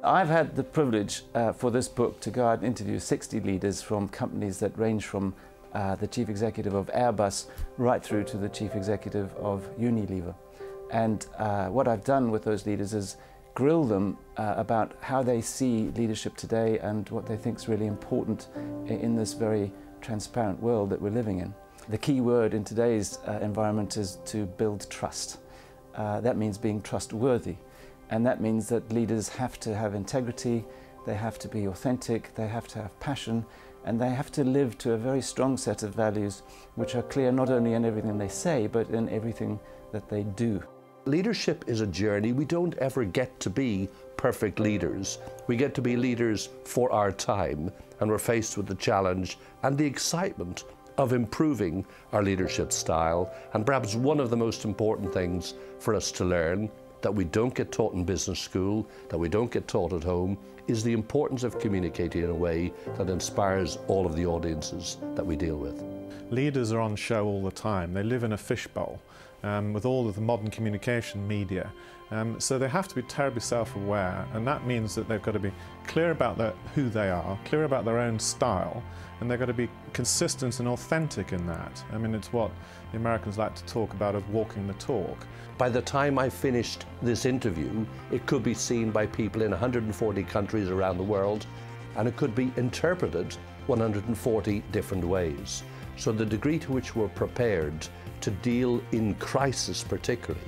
I've had the privilege for this book to go out and interview 60 leaders from companies that range from the chief executive of Airbus right through to the chief executive of Unilever. And what I've done with those leaders is grill them about how they see leadership today and what they think is really important in this very transparent world that we're living in. The key word in today's environment is to build trust. That means being trustworthy. And that means that leaders have to have integrity, they have to be authentic, they have to have passion, and they have to live to a very strong set of values which are clear not only in everything they say, but in everything that they do. Leadership is a journey. We don't ever get to be perfect leaders. We get to be leaders for our time, and we're faced with the challenge and the excitement of improving our leadership style. And perhaps one of the most important things for us to learn that we don't get taught in business school, that we don't get taught at home, is the importance of communicating in a way that inspires all of the audiences that we deal with. Leaders are on show all the time. They live in a fishbowl with all of the modern communication media. So they have to be terribly self-aware, and that means that they've got to be clear about who they are, clear about their own style, and they've got to be consistent and authentic in that. I mean, it's what the Americans like to talk about of walking the talk. By the time I finished this interview, it could be seen by people in 140 countries around the world, and it could be interpreted 140 different ways. So the degree to which we're prepared to deal in crisis, particularly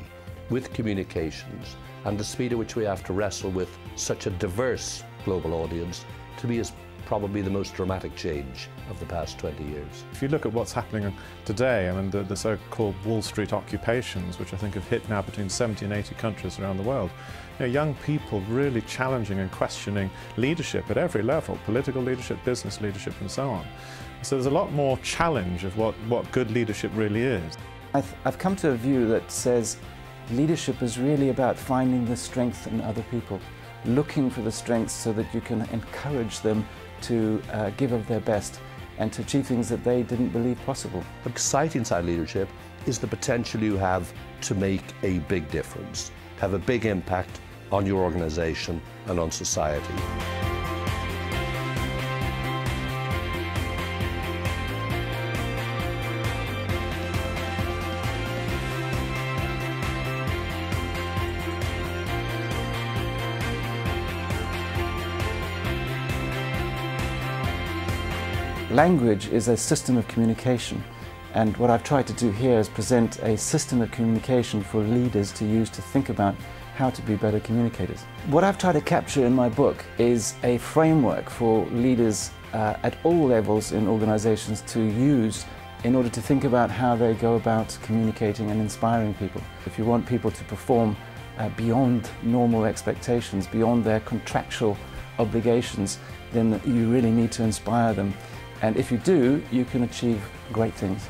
with communications, and the speed at which we have to wrestle with such a diverse global audience, to me is probably the most dramatic change of the past 20 years. If you look at what's happening today, I mean, the so-called Wall Street occupations, which I think have hit now between 70 and 80 countries around the world, you know, young people really challenging and questioning leadership at every level, political leadership, business leadership, and so on. So there's a lot more challenge of what good leadership really is. I've come to a view that says leadership is really about finding the strength in other people, looking for the strengths so that you can encourage them to give of their best and to achieve things that they didn't believe possible. Exciting side leadership is the potential you have to make a big difference, have a big impact on your organization and on society. Language is a system of communication, and what I've tried to do here is present a system of communication for leaders to use to think about how to be better communicators. What I've tried to capture in my book is a framework for leaders at all levels in organizations to use in order to think about how they go about communicating and inspiring people. If you want people to perform beyond normal expectations, beyond their contractual obligations, then you really need to inspire them. And if you do, you can achieve great things.